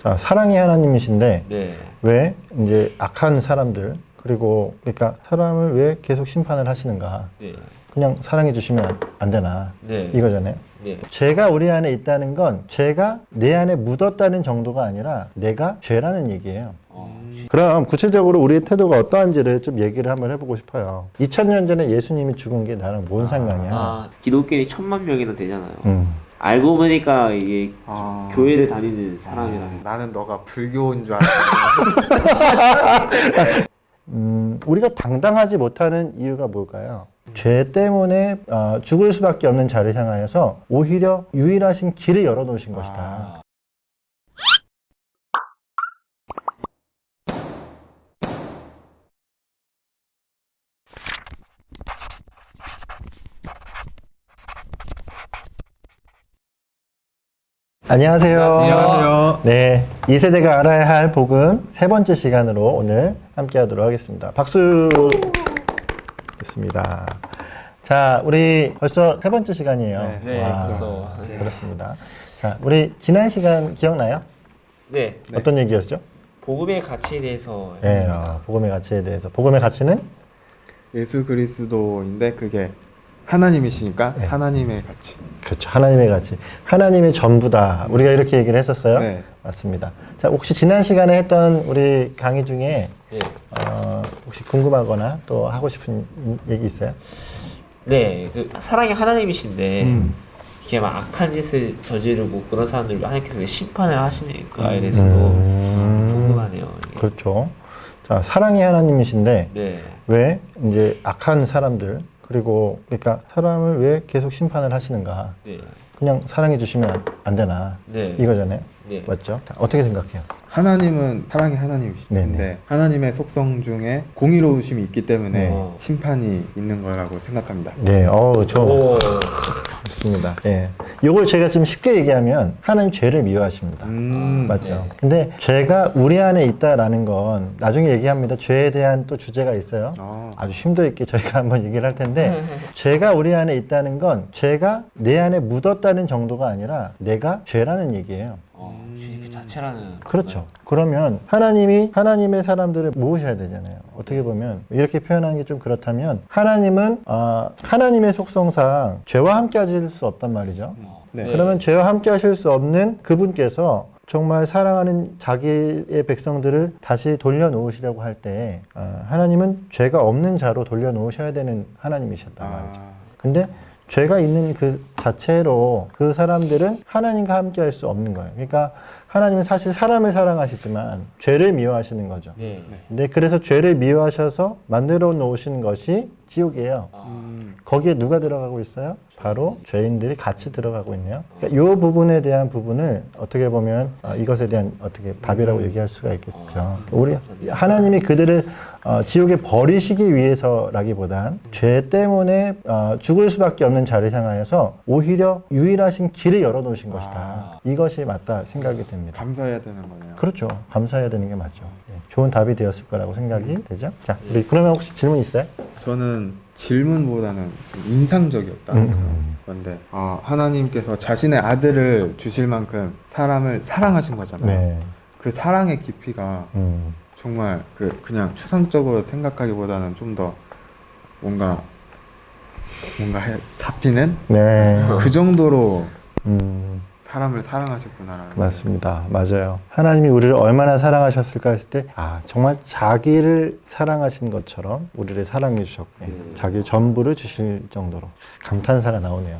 자, 사랑이 하나님이신데 네. 왜 이제 악한 사람들 그리고 그러니까 사람을 왜 계속 심판을 하시는가? 네. 그냥 사랑해 주시면 안 되나? 네. 이거잖아요. 네. 죄가 우리 안에 있다는 건 죄가 내 안에 묻었다는 정도가 아니라 내가 죄라는 얘기예요. 그럼 구체적으로 우리의 태도가 어떠한지를 좀 얘기를 한번 해보고 싶어요. 2000년 전에 예수님이 죽은 게 나랑 뭔 상관이야? 기독교인이 1000만 명이나 되잖아요. 음. 알고 보니까 이게 교회를 다니는 사람이라는. 나는 너가 불교인 줄 알았는데. 우리가 당당하지 못하는 이유가 뭘까요? 죄 때문에 죽을 수밖에 없는 자를 향하여서 오히려 유일하신 길을 열어놓으신 것이다. 안녕하세요. 안녕하세요. 네, 2세대가 알아야 할 복음 세 번째 시간으로 오늘 함께 하도록 하겠습니다. 박수! 좋습니다. 자, 우리 벌써 세 번째 시간이에요. 네, 와, 벌써. 그렇습니다. 자, 우리 지난 시간 기억나요? 네. 어떤 얘기였죠? 복음의 가치에 대해서 네, 했습니다. 복음의 가치에 대해서. 복음의 가치는? 예수 그리스도인데 그게 하나님이시니까 네. 하나님의 가치. 그렇죠. 하나님의 가치. 하나님의 전부다. 우리가 이렇게 얘기를 했었어요. 네. 맞습니다. 자, 혹시 지난 시간에 했던 우리 강의 중에 네. 혹시 궁금하거나 또 하고 싶은 얘기 있어요? 네. 그 사랑이 하나님이신데 이게 막 악한 짓을 저지르고 그런 사람들을 하나님께서 왜 심판을 하시는가에 대해서도 궁금하네요. 이게. 그렇죠. 자, 사랑이 하나님이신데 네. 왜 이제 악한 사람들 그리고 그러니까 사람을 왜 계속 심판을 하시는가? 네. 그냥 사랑해 주시면 안 되나? 네. 이거잖아요. 네. 맞죠? 자, 어떻게 생각해요? 하나님은 사랑의 하나님이신데 네네. 하나님의 속성 중에 공의로우심이 있기 때문에 네. 심판이 있는 거라고 생각합니다. 네, 오. 좋습니다. 예. 요걸 제가 좀 쉽게 얘기하면 하나님 죄를 미워하십니다. 맞죠? 네. 근데 죄가 우리 안에 있다라는 건 나중에 얘기합니다. 죄에 대한 또 주제가 있어요. 아주 심도 있게 저희가 한번 얘기를 할 텐데 죄가 우리 안에 있다는 건 죄가 내 안에 묻었다는 정도가 아니라 내가 죄라는 얘기예요. 죄 그 자체라는. 그렇죠. 그러면 하나님이 하나님의 사람들을 모으셔야 되잖아요. 어떻게 보면 이렇게 표현하는 게 좀 그렇다면 하나님은 하나님의 속성상 죄와 함께 하실 수 없단 말이죠. 네. 그러면 죄와 함께 하실 수 없는 그분께서 정말 사랑하는 자기의 백성들을 다시 돌려놓으시려고 할 때 하나님은 죄가 없는 자로 돌려놓으셔야 되는 하나님이셨단 말이죠. 근데 죄가 있는 그 자체로 그 사람들은 하나님과 함께 할 수 없는 거예요. 그러니까 하나님은 사실 사람을 사랑하시지만 죄를 미워하시는 거죠. 네. 근데 그래서 죄를 미워하셔서 만들어 놓으신 것이 지옥이에요. 거기에 누가 들어가고 있어요? 바로 죄인들이 같이 들어가고 있네요. 그러니까 이 부분에 대한 부분을 어떻게 보면 이것에 대한 어떻게 답이라고 얘기할 수가 있겠죠. 우리 하나님이 그들을 지옥에 버리시기 위해서라기보단 죄 때문에 죽을 수밖에 없는 자를 향하여서 오히려 유일하신 길을 열어놓으신 것이다. 이것이 맞다 생각이 됩니다. 감사해야 되는 거네요. 그렇죠. 감사해야 되는 게 맞죠. 예, 좋은 답이 되었을 거라고 생각이 되죠. 자, 우리 그러면 혹시 질문 있어요? 저는 질문보다는 좀 인상적이었다는 건데 하나님께서 자신의 아들을 주실 만큼 사람을 사랑하신 거잖아요. 네. 그 사랑의 깊이가 정말 그냥 추상적으로 생각하기보다는 좀 더 뭔가 잡히는 네. 그 정도로 사람을 사랑하셨구나라는. 맞습니다. 맞아요. 하나님이 우리를 얼마나 사랑하셨을까 했을 때, 정말 자기를 사랑하신 것처럼 우리를 사랑해 주셨고, 자기 전부를 주실 정도로 감탄사가 나오네요.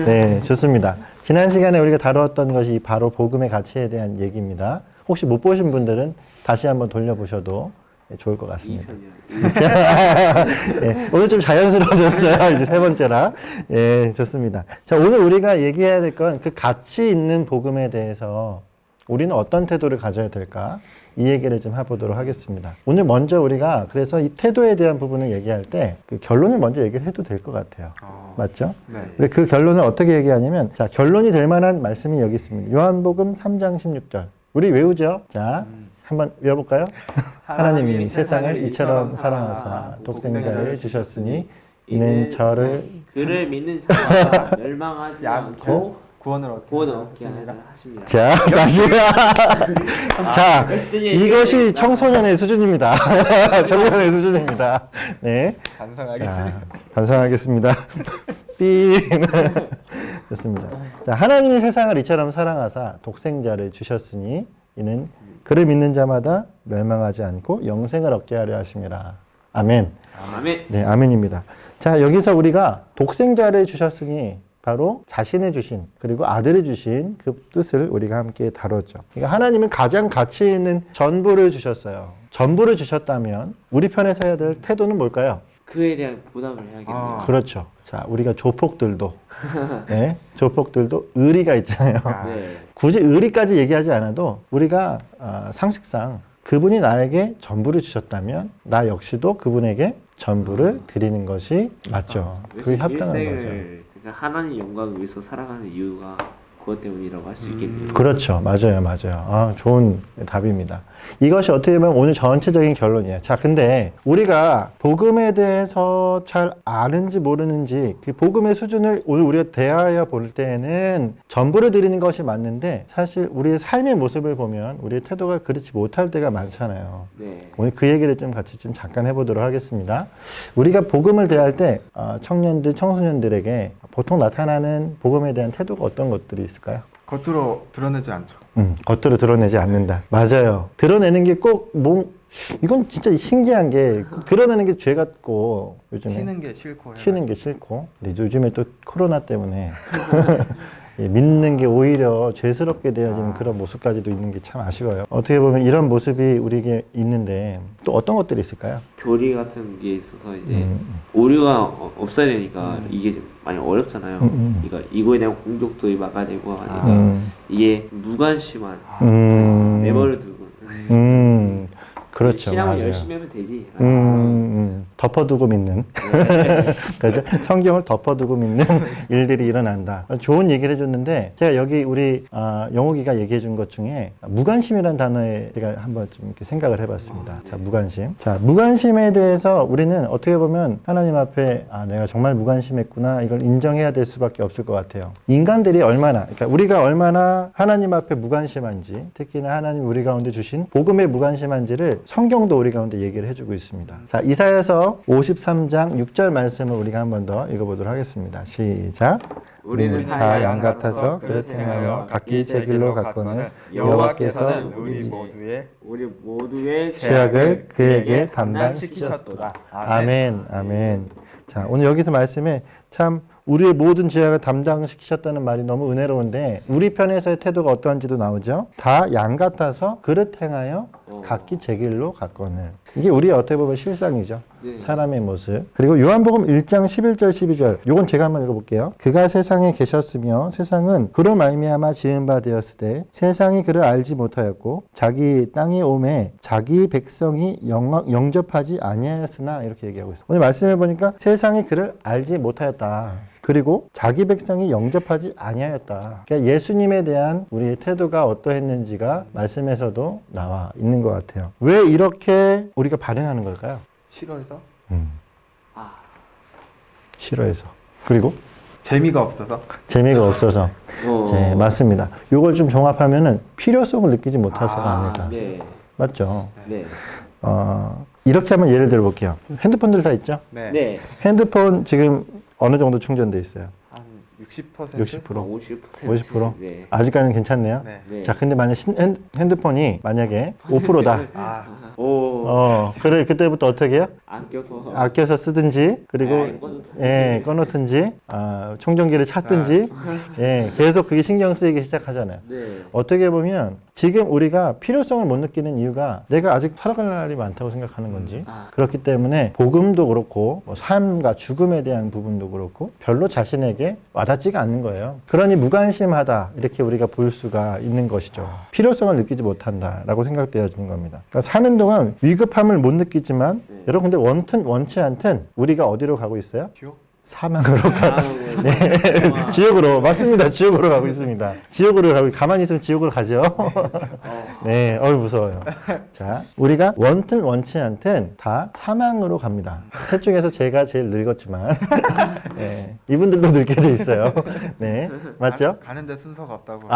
네, 좋습니다. 지난 시간에 우리가 다루었던 것이 바로 복음의 가치에 대한 얘기입니다. 혹시 못 보신 분들은 다시 한번 돌려보셔도 좋을 것 같습니다. 예, 오늘 좀 자연스러워졌어요. 이제 세 번째라. 예, 좋습니다. 자, 오늘 우리가 얘기해야 될 건 그 가치 있는 복음에 대해서 우리는 어떤 태도를 가져야 될까? 이 얘기를 좀 해보도록 하겠습니다. 오늘 먼저 우리가 그래서 이 태도에 대한 부분을 얘기할 때 그 결론을 먼저 얘기를 해도 될 것 같아요. 맞죠? 네. 근데 그 결론을 어떻게 얘기하냐면, 자, 결론이 될 만한 말씀이 여기 있습니다. 요한복음 3장 16절. 우리 외우죠? 자, 한번 외워볼까요? 하나님이 세상을 이처럼 사랑하사 독생자를 주셨으니 이는 저를 그를 믿는 자가 멸망하지 않고 구원을 얻게 구원을 얻게 하십니다. 자, 다시. 자, 이것이 청소년의 수준입니다. 청소년의 수준입니다. 네. 반성하겠습니다. 자, 반성하겠습니다. 삐. 좋습니다. 자, 하나님이 세상을 이처럼 사랑하사 독생자를 주셨으니 이는 그를 믿는 자마다 멸망하지 않고 영생을 얻게 하려 하심이라. 아멘. 아멘. 네, 아멘입니다. 자, 여기서 우리가 독생자를 주셨으니 바로 자신을 주신 그리고 아들을 주신 그 뜻을 우리가 함께 다뤘죠. 그러니까 하나님은 가장 가치 있는 전부를 주셨어요. 전부를 주셨다면 우리 편에서 해야 될 태도는 뭘까요? 그에 대한 보답을 해야겠네요. 그렇죠. 자, 우리가 조폭들도 네, 조폭들도 의리가 있잖아요. 네. 굳이 의리까지 얘기하지 않아도 우리가 상식상 그분이 나에게 전부를 주셨다면 나 역시도 그분에게 전부를 드리는 것이 맞죠. 그게 합당한 거죠. 그러니까 하나님 영광을 위해서 살아가는 이유가 그것 때문이라고 할 수 있겠네요. 그렇죠. 맞아요. 맞아요. 아, 좋은 답입니다. 이것이 어떻게 보면 오늘 전체적인 결론이에요. 자, 근데 우리가 복음에 대해서 잘 아는지 모르는지 그 복음의 수준을 오늘 우리가 대하여 볼 때에는 전부를 드리는 것이 맞는데 사실 우리의 삶의 모습을 보면 우리의 태도가 그렇지 못할 때가 많잖아요. 네. 오늘 그 얘기를 좀 같이 좀 잠깐 해보도록 하겠습니다. 우리가 복음을 대할 때 청년들, 청소년들에게 보통 나타나는 복음에 대한 태도가 어떤 것들이 있을까요? 겉으로 드러내지 않죠. 겉으로 드러내지 않는다. 맞아요. 드러내는 게 꼭 이건 진짜 신기한 게 꼭 드러내는 게 죄 같고 요즘에 튀는 게 싫고 튀는 게 싫고 근데 요즘에 또 코로나 때문에 예, 믿는 게 오히려 죄스럽게 되어지는 그런 모습까지도 있는 게 참 아쉬워요. 어떻게 보면 이런 모습이 우리에게 있는데 또 어떤 것들이 있을까요? 교리 같은 게 있어서 이제 오류가 없어야 되니까 이게 좀 많이 어렵잖아요. 그러니까 이거에 대한 공격도 막아야 되고 하니까 이게 무관심한 내버려 두고 그렇죠. 신앙을 맞아요. 열심히 하면 되지. 덮어두고 믿는 그렇죠? 성경을 덮어두고 믿는 일들이 일어난다. 좋은 얘기를 해줬는데 제가 여기 우리 영옥이가 얘기해 준 것 중에 무관심이라는 단어에 제가 한번 좀 이렇게 생각을 해봤습니다. 자, 무관심. 자, 무관심에 대해서 우리는 어떻게 보면 하나님 앞에 내가 정말 무관심했구나 이걸 인정해야 될 수밖에 없을 것 같아요. 인간들이 얼마나 그러니까 우리가 얼마나 하나님 앞에 무관심한지 특히나 하나님 우리 가운데 주신 복음에 무관심한지를 성경도 우리 가운데 얘기를 해주고 있습니다. 자, 이사야서 53장 6절 말씀을 우리가 한 번 더 읽어보도록 하겠습니다. 시작. 우리는 다 양 같아서 그릇 행하여 각기 제 길로 갔거늘 여호와께서는 우리 모두의 죄악을 그에게 담당시키셨도다. 아멘, 아멘. 자, 오늘 여기서 말씀에 참 우리의 모든 죄악을 담당시키셨다는 말이 너무 은혜로운데 우리 편에서의 태도가 어떠한지도 나오죠. 다 양 같아서 그릇 행하여 각기 제 길로 갔거늘. 이게 우리의 어떻게 보면 실상이죠. 네. 사람의 모습. 그리고 요한복음 1장 11절 12절 요건 제가 한번 읽어볼게요. 그가 세상에 계셨으며 세상은 그로 말미암아 지은 바 되었으되 세상이 그를 알지 못하였고 자기 땅에 오매 자기 백성이 영접하지 아니하였으나 이렇게 얘기하고 있어요. 오늘 말씀을 보니까 세상이 그를 알지 못하였다. 그리고 자기 백성이 영접하지 아니하였다. 그러니까 예수님에 대한 우리의 태도가 어떠했는지가 말씀에서도 나와 있는 것 같아요. 왜 이렇게 우리가 반응하는 걸까요? 싫어해서? 싫어해서. 그리고 재미가 없어서? 재미가 없어서. 네, 맞습니다. 이걸 좀 종합하면은 필요성을 느끼지 못해서가 아닐까. 네. 맞죠? 네. 이렇게 한번 예를 들어 볼게요. 핸드폰들 다 있죠? 네. 네. 핸드폰 지금 어느 정도 충전돼 있어요? 한 60%? 60%? 50%. 50%? 네. 아직까지는 괜찮네요. 네. 네. 자, 근데 만약 핸드폰이 만약에 5%다. 오. 그래, 그때부터 어떻게 해요? 아껴서 쓰든지, 그리고, 꺼놓든지, 충전기를 찾든지, 계속 그게 신경 쓰이기 시작하잖아요. 네. 어떻게 보면 지금 우리가 필요성을 못 느끼는 이유가 내가 아직 살아갈 날이 많다고 생각하는 건지, 그렇기 때문에 복음도 그렇고, 삶과 죽음에 대한 부분도 그렇고, 별로 자신에게 와닿지가 않는 거예요. 그러니 무관심하다, 이렇게 우리가 볼 수가 있는 것이죠. 필요성을 느끼지 못한다라고 생각되어지는 겁니다. 그러니까 사는 동안 위급함을 못 느끼지만, 여러분 근데 원치 않든 우리가 어디로 가고 있어요? 사망으로 네. 지옥으로 맞습니다. 지옥으로 가고 있습니다. 지옥으로 가고 가만히 있으면 지옥으로 가죠. 네, 무서워요. 자, 우리가 원튼 원치 않든 다 사망으로 갑니다. 셋 중에서 제가 제일 늙었지만 네, 이분들도 늙게 돼 있어요. 네, 맞죠? 가는데 순서가 없다고.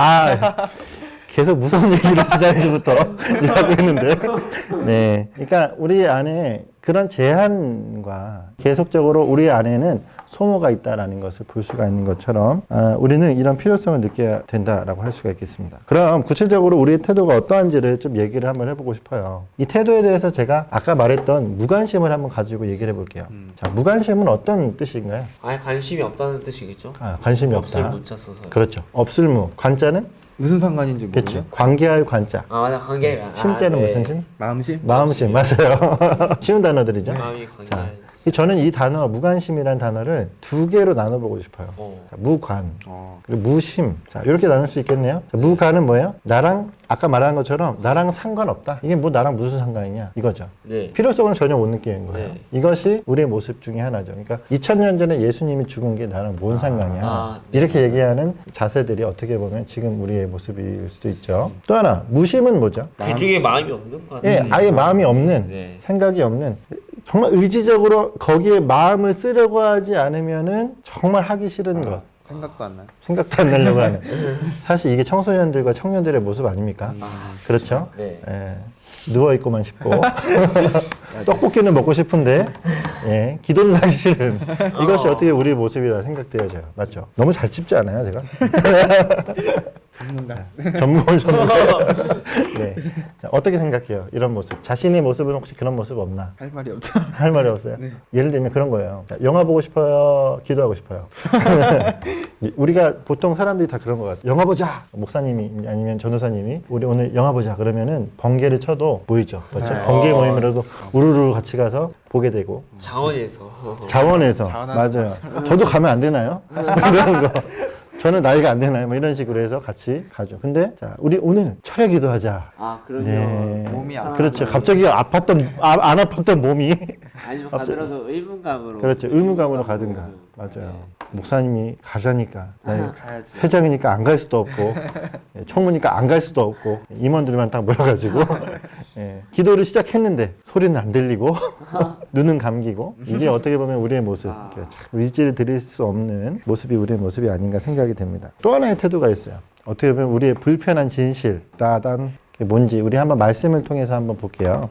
계속 무서운 얘기를 지난주부터 하고 있는데. 네. 그러니까 우리 안에 그런 제한과 계속적으로 우리 안에는 소모가 있다라는 것을 볼 수가 있는 것처럼 우리는 이런 필요성을 느껴야 된다라고 할 수가 있겠습니다. 그럼 구체적으로 우리의 태도가 어떠한지를 좀 얘기를 한번 해보고 싶어요. 이 태도에 대해서 제가 아까 말했던 무관심을 한번 가지고 얘기를 해볼게요. 자, 무관심은 어떤 뜻인가요? 아예 관심이 없다는 뜻이겠죠? 관심이 없을 없다. 무자 써서. 그렇죠. 없을무. 관자는? 무슨 상관인지 모르죠. 그렇죠. 관계할 관자. 맞아 관계. 심자는 무슨 심? 마음심? 마음심. 맞아요. 쉬운 단어들이죠. 마음이 관계. 자, 저는 이 단어 무관심이라는 단어를 두 개로 나눠보고 싶어요. 자, 무관 그리고 무심. 자, 이렇게 나눌 수 있겠네요. 자, 무관은 뭐예요? 나랑 아까 말한 것처럼 나랑 상관없다. 이게 뭐 나랑 무슨 상관이냐 이거죠. 네. 필요성을 전혀 못 느끼는 거예요. 네. 이것이 우리의 모습 중에 하나죠. 그러니까 2000년 전에 예수님이 죽은 게 나랑 뭔 상관이야. 네. 이렇게 얘기하는 자세들이 어떻게 보면 지금 우리의 모습일 수도 있죠. 또 하나 무심은 뭐죠? 그 중에 마음이 없는 것 같아요. 예, 아예 마음이 없는, 네. 생각이 없는, 정말 의지적으로 거기에 마음을 쓰려고 하지 않으면은 정말 하기 싫은 것. 생각도 안 나요. 생각도 안 나려고 하는. 사실 이게 청소년들과 청년들의 모습 아닙니까? 그렇죠? 네. 예, 누워있고만 싶고. 떡볶이는 먹고 싶은데, 예, 기도는 하기 싫은. 이것이 어떻게 우리의 모습이라 생각되어져요. 맞죠? 너무 잘 찝지 않아요, 제가? 전문가. 전문. 네. 자, 어떻게 생각해요? 이런 모습. 자신의 모습은 혹시 그런 모습 없나? 할 말이 없죠. 할 말이 없어요. 네. 예를 들면 그런 거예요. 자, 영화 보고 싶어요? 기도하고 싶어요? 우리가 보통 사람들이 다 그런 것 같아요. 영화 보자! 목사님이 아니면 전도사님이 우리 오늘 영화 보자 그러면은 번개를 쳐도 보이죠. 그렇죠? 네. 번개 모임이라도 우르르 같이 가서 보게 되고. 자원에서. 자원에서. 자원하는 맞아요. 저도 가면 안 되나요? 이런 거. 저는 나이가 안 되나요? 뭐 이런 식으로 해서 같이 가죠. 근데 자, 우리 오늘 철야 기도하자. 아 그러면 네. 몸이 안 그렇죠. 갑자기 아팠던 안 아팠던 몸이 아니면 가더라도 의문감으로. 그렇죠. 의무감으로 가든가. 맞아요. 목사님이 가자니까 나 가야지. 회장이니까 안 갈 수도 없고 총무니까 안 갈 수도 없고 임원들만 딱 모여가지고 예, 기도를 시작했는데 소리는 안 들리고 눈은 감기고 이게 어떻게 보면 우리의 모습 참 의지를 드릴 수 없는 모습이 우리의 모습이 아닌가 생각이 됩니다. 또 하나의 태도가 있어요. 어떻게 보면 우리의 불편한 진실 따단 뭔지 우리 한번 말씀을 통해서 한번 볼게요.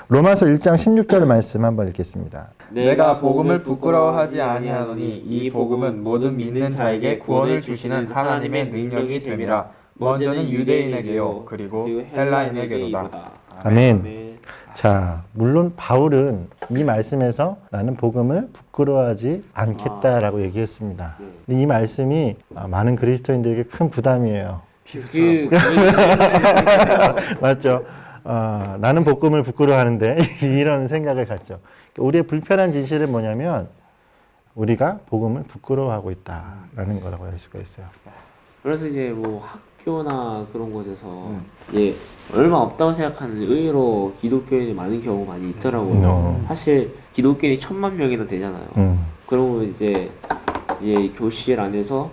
로마서 1장 16절 말씀 한번 읽겠습니다. 내가 복음을 부끄러워하지 아니하노니 이 복음은 모든 믿는 자에게 구원을 주시는 하나님의 능력이 됨이라. 먼저는 유대인에게요 그리고 헬라인에게로다. 아멘. 자, 물론 바울은 이 말씀에서 나는 복음을 부끄러워하지 않겠다라고 얘기했습니다. 근데 이 말씀이 많은 그리스도인들에게 큰 부담이에요. 맞죠? 나는 복음을 부끄러워하는데 이런 생각을 갖죠. 우리의 불편한 진실은 뭐냐면 우리가 복음을 부끄러워하고 있다라는 거라고 할 수가 있어요. 그래서 이제 뭐 학교나 그런 곳에서 예 얼마 없다고 생각하는 의외로 기독교인이 많은 경우가 많이 있더라고요. 사실 기독교인이 1000만 명이나 되잖아요. 그러면 이제 교실 안에서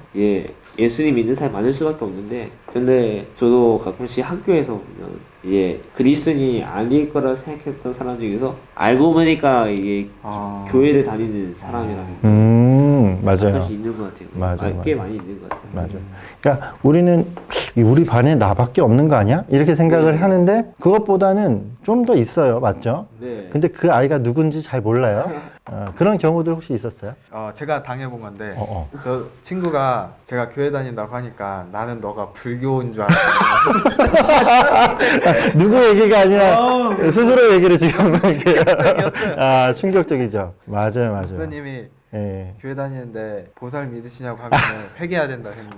예수님 믿는 사람이 많을 수밖에 없는데, 근데 저도 가끔씩 학교에서 보면 그리스도인이 아닐 거라 생각했던 사람 중에서 알고 보니까 이게 교회를 다니는 사람이라는 맞아요. 가끔씩 있는 것 같아요. 꽤 많이 있는 것 같아요. 맞아요. 그러니까 우리는 우리 반에 나밖에 없는 거 아니야? 이렇게 생각을 하는데 그것보다는 좀 더 있어요. 맞죠? 네. 근데 그 아이가 누군지 잘 몰라요. 그런 경우들 혹시 있었어요? 제가 당해본 건데 어. 저 친구가 제가 교회 다닌다고 하니까 나는 너가 불교인 줄 알았어. 누구 얘기가 아니라 스스로 얘기를 지금 이렇게 충격적이죠. 맞아요. 목사님이 예. 교회 다니는데 보살 믿으시냐고 하면 회개해야 된다 했는데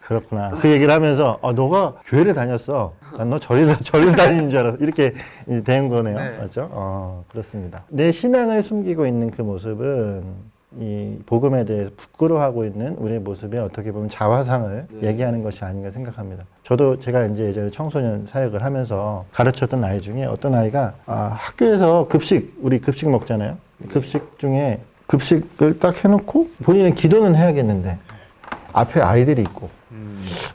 그렇구나. 그 얘기를 하면서 너가 교회를 다녔어. 난 너 절에 다니는 줄 알았어. 이렇게 된 거네요. 네. 맞죠? 그렇습니다. 내 신앙을 숨기고 있는 그 모습은 이 복음에 대해 부끄러워하고 있는 우리의 모습에 어떻게 보면 자화상을 얘기하는 것이 아닌가 생각합니다. 저도 제가 이제 예전에 청소년 사역을 하면서 가르쳤던 아이 중에 어떤 아이가 학교에서 우리 급식 먹잖아요. 급식 중에 급식을 딱 해놓고 본인은 기도는 해야겠는데 앞에 아이들이 있고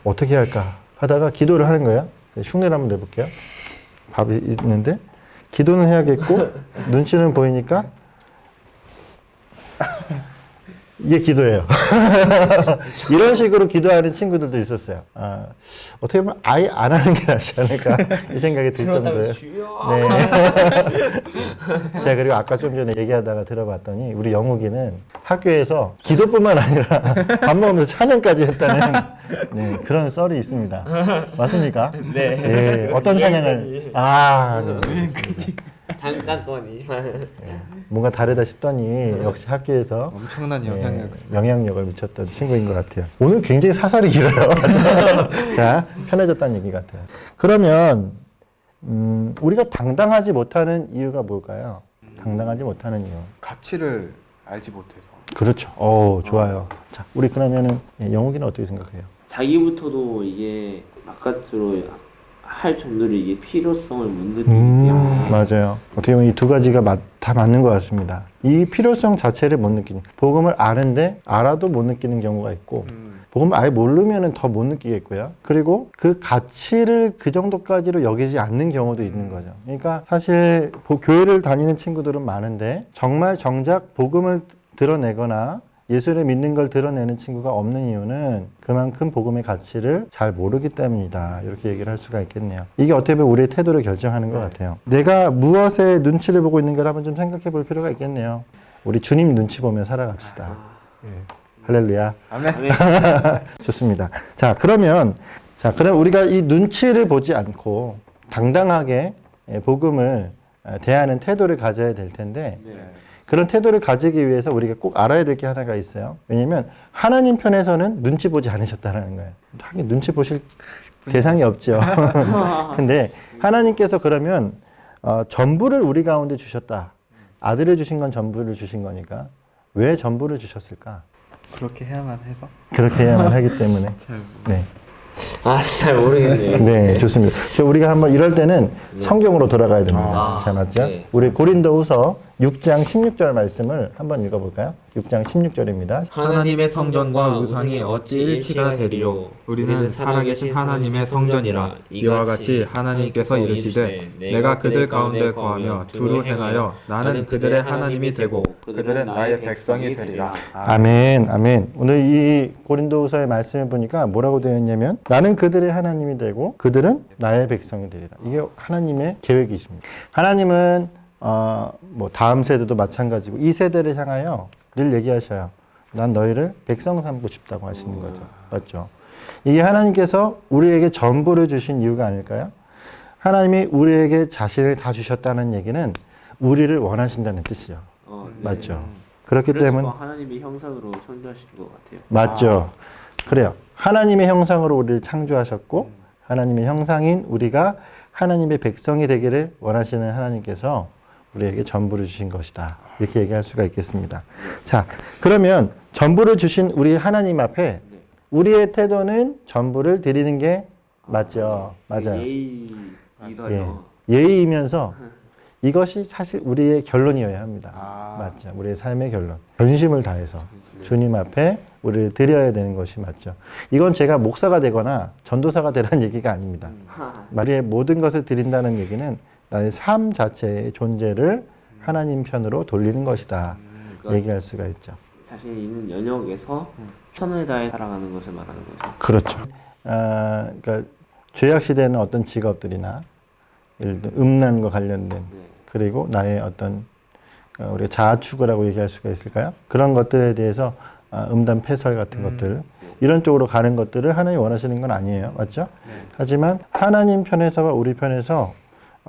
어떻게 할까 하다가 기도를 하는 거야. 흉내를 한번 내볼게요. 밥이 있는데 기도는 해야겠고 눈치는 보이니까 이게 기도예요. 이런 식으로 기도하는 친구들도 있었어요. 아, 어떻게 보면 아예 안 하는 게 낫지 않을까 이 생각이 들 정도예요. 네. 제가 그리고 아까 좀 전에 얘기하다가 들어봤더니 우리 영욱이는 학교에서 기도뿐만 아니라 밥 먹으면서 찬양까지 했다는 네, 그런 썰이 있습니다. 맞습니까? 네. 네. 어떤 찬양을? 아, 네. 잠깐 동안이지만 뭔가 다르다 싶더니 역시 학교에서 엄청난 영향력을 미쳤던 친구인 것 같아요. 오늘 굉장히 사설이 길어요. 자, 편해졌다는 얘기 같아요. 그러면 우리가 당당하지 못하는 이유가 뭘까요? 당당하지 못하는 이유. 가치를 알지 못해서. 그렇죠. 좋아요. 자, 우리 그러면은 영욱이는 어떻게 생각해요? 자기부터도 이게 바깥으로 할 정도로 이게 필요성을 못 느끼기 때문에 맞아요. 어떻게 보면 이 두 가지가 다 맞는 것 같습니다. 이 필요성 자체를 못 느끼는, 복음을 아는데 알아도 못 느끼는 경우가 있고 복음을 아예 모르면 더 못 느끼겠고요. 그리고 그 가치를 그 정도까지로 여기지 않는 경우도 있는 거죠. 그러니까 사실 교회를 다니는 친구들은 많은데 정말 정작 복음을 드러내거나 예수를 믿는 걸 드러내는 친구가 없는 이유는 그만큼 복음의 가치를 잘 모르기 때문이다. 이렇게 얘기를 할 수가 있겠네요. 이게 어떻게 보면 우리의 태도를 결정하는 것 같아요. 내가 무엇에 눈치를 보고 있는가를 한번 좀 생각해 볼 필요가 있겠네요. 우리 주님 눈치 보며 살아갑시다. 할렐루야. 아멘. 좋습니다. 그럼 우리가 이 눈치를 보지 않고 당당하게 복음을 대하는 태도를 가져야 될 텐데 그런 태도를 가지기 위해서 우리가 꼭 알아야 될 게 하나가 있어요. 왜냐면 하나님 편에서는 눈치 보지 않으셨다는 거예요. 하긴 눈치 보실 대상이 없죠. 근데 하나님께서 그러면 전부를 우리 가운데 주셨다. 아들을 주신 건 전부를 주신 거니까 왜 전부를 주셨을까? 그렇게 해야만 해서? 그렇게 해야만 하기 때문에. 네. 잘 모르겠네요. 네, 좋습니다. 우리가 한번 이럴 때는 성경으로 돌아가야 됩니다. 자, 맞죠? 네. 우리 고린도후서 6장 16절 말씀을 한번 읽어볼까요? 6장 16절입니다. 하나님의 성전과 우상이 어찌 일치가 되리요? 우리는 살아계신 하나님의 성전이라. 이와 같이 하나님께서 이르시되 내가 그들 가운데 거하며 두루 행하여 나는 그들의 하나님이 되고 그들은 나의 백성이 되리라. 아멘, 아멘. 오늘 이 고린도후서의 말씀을 보니까 뭐라고 되어 있냐면 나는 그들의 하나님이 되고 그들은 나의 백성이 되리라. 이게 하나님의 계획이십니다. 하나님은 다음 세대도 마찬가지고 이 세대를 향하여 늘 얘기하셔요. 난 너희를 백성 삼고 싶다고 하시는 거죠. 맞죠? 이게 하나님께서 우리에게 전부를 주신 이유가 아닐까요? 하나님이 우리에게 자신을 다 주셨다는 얘기는 우리를 원하신다는 뜻이요. 네. 맞죠? 그렇기 그래서 때문에 하나님의 형상으로 창조하신 것 같아요. 맞죠? 그래요. 하나님의 형상으로 우리를 창조하셨고 하나님의 형상인 우리가 하나님의 백성이 되기를 원하시는 하나님께서 우리에게 전부를 주신 것이다. 이렇게 얘기할 수가 있겠습니다. 자, 그러면 전부를 주신 우리 하나님 앞에 우리의 태도는 전부를 드리는 게 맞죠. 맞아요. 예의이거든요. 예의이면서 이것이 사실 우리의 결론이어야 합니다. 맞죠. 우리의 삶의 결론. 전심을 다해서 주님 앞에 우리를 드려야 되는 것이 맞죠. 이건 제가 목사가 되거나 전도사가 되라는 얘기가 아닙니다. 우리의 모든 것을 드린다는 얘기는 나의 삶 자체의 존재를 하나님 편으로 돌리는 것이다. 그러니까 얘기할 수가 있죠. 자신이 있는 영역에서 최선을 다해 살아가는 것을 말하는 거죠. 그렇죠. 그러니까 죄악 시대는 어떤 직업들이나 예를 들어 음란과 관련된 그리고 나의 어떤 우리가 자아추구라고 얘기할 수가 있을까요? 그런 것들에 대해서 음담 패설 같은 것들 이런 쪽으로 가는 것들을 하나님 원하시는 건 아니에요. 맞죠? 하지만 하나님 편에서와 우리 편에서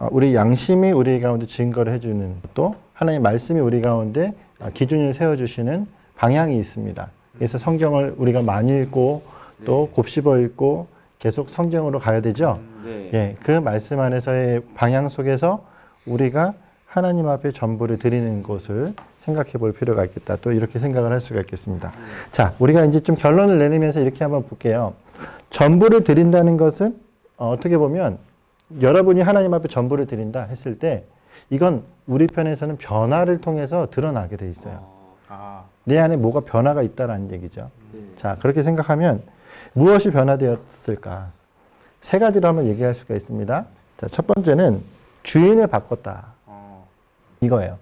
우리 양심이 우리 가운데 증거를 해주는 또 하나님 말씀이 우리 가운데 기준을 세워주시는 방향이 있습니다. 그래서 성경을 우리가 많이 읽고 또 곱씹어 읽고 계속 성경으로 가야 되죠. 예, 그 말씀 안에서의 방향 속에서 우리가 하나님 앞에 전부를 드리는 것을 생각해 볼 필요가 있겠다. 또 이렇게 생각을 할 수가 있겠습니다. 자, 우리가 이제 좀 결론을 내리면서 이렇게 한번 볼게요. 전부를 드린다는 것은 어떻게 보면 여러분이 하나님 앞에 전부를 드린다 했을 때 이건 우리 편에서는 변화를 통해서 드러나게 돼 있어요. 내 안에 뭐가 변화가 있다라는 얘기죠. 네. 자, 그렇게 생각하면 무엇이 변화되었을까? 세 가지로 한번 얘기할 수가 있습니다. 자, 첫 번째는 주인을 바꿨다. 이거예요.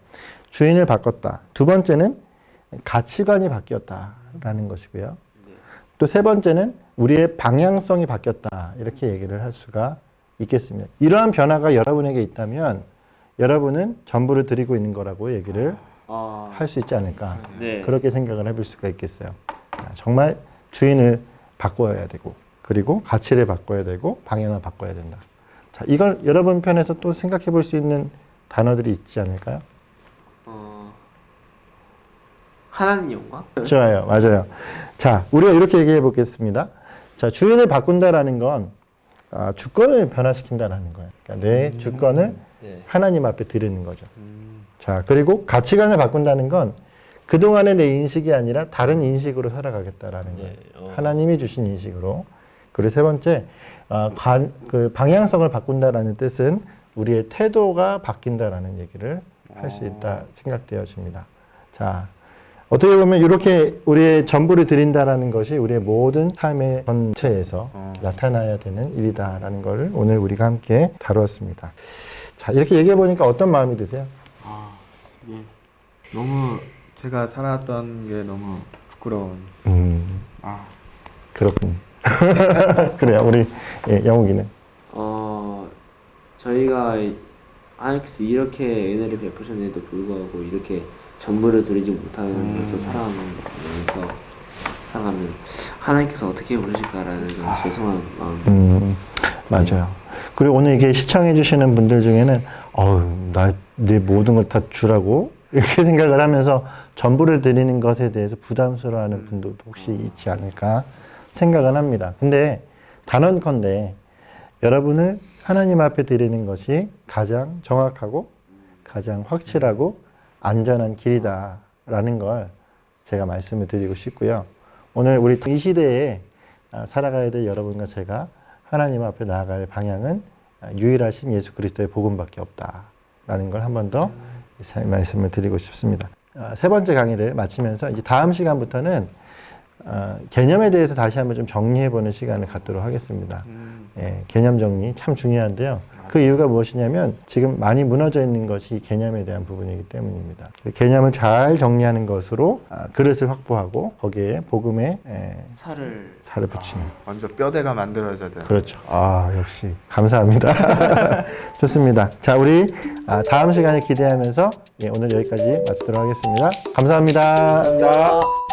주인을 바꿨다. 두 번째는 가치관이 바뀌었다라는 것이고요. 또 세 번째는 우리의 방향성이 바뀌었다. 이렇게 얘기를 할 수가 있겠습니다. 이러한 변화가 여러분에게 있다면 여러분은 전부를 드리고 있는 거라고 얘기를 할 수 있지 않을까. 네. 그렇게 생각을 해볼 수가 있겠어요. 정말 주인을 바꿔야 되고 그리고 가치를 바꿔야 되고 방향을 바꿔야 된다. 자, 이걸 여러분 편에서 또 생각해 볼 수 있는 단어들이 있지 않을까요? 하나님 영광? 좋아요. 맞아요. 자, 우리가 이렇게 얘기해 보겠습니다. 자, 주인을 바꾼다라는 건 주권을 변화시킨다라는 거예요. 그러니까 내 주권을 네. 하나님 앞에 드리는 거죠. 자, 그리고 가치관을 바꾼다는 건 그동안의 내 인식이 아니라 다른 인식으로 살아가겠다라는 거예요. 하나님이 주신 인식으로. 그리고 세 번째, 그 방향성을 바꾼다라는 뜻은 우리의 태도가 바뀐다라는 얘기를 할 수 있다 생각되어집니다. 자, 어떻게 보면 이렇게 우리의 전부를 드린다라는 것이 우리의 모든 삶의 전체에서 나타나야 되는 일이다라는 걸 오늘 우리가 함께 다루었습니다. 자, 이렇게 얘기해 보니까 어떤 마음이 드세요? 예. 너무 제가 살았던 게 너무 부끄러운. 그렇군요. 그래요, 우리 영욱이는. 저희가 하나님께서 이렇게 은혜를 베푸셨는데도 불구하고 이렇게 전부를 드리지 못하면서 살아가면 하나님께서 어떻게 보실까라는 그런 죄송한 마음. 맞아요. 그리고 오늘 이게 시청해 주시는 분들 중에는 내 모든 걸 다 주라고 이렇게 생각을 하면서 전부를 드리는 것에 대해서 부담스러워하는 분들도 혹시 있지 않을까 생각은 합니다. 근데 단언컨대 여러분을 하나님 앞에 드리는 것이 가장 정확하고 가장 확실하고 안전한 길이다라는 걸 제가 말씀을 드리고 싶고요. 오늘 우리 이 시대에 살아가야 될 여러분과 제가 하나님 앞에 나아갈 방향은 유일하신 예수 그리스도의 복음밖에 없다라는 걸 한 번 더 말씀을 드리고 싶습니다. 세 번째 강의를 마치면서 이제 다음 시간부터는 개념에 대해서 다시 한번 좀 정리해보는 시간을 갖도록 하겠습니다. 개념 정리 참 중요한데요. 그 이유가 무엇이냐면 지금 많이 무너져 있는 것이 개념에 대한 부분이기 때문입니다. 개념을 잘 정리하는 것으로 그릇을 확보하고 거기에 복음의 살을 붙이는. 완전 뼈대가 만들어져야 돼요. 그렇죠. 역시 감사합니다. 좋습니다. 자, 우리 다음 시간에 기대하면서 오늘 여기까지 마치도록 하겠습니다. 감사합니다. 감사합니다.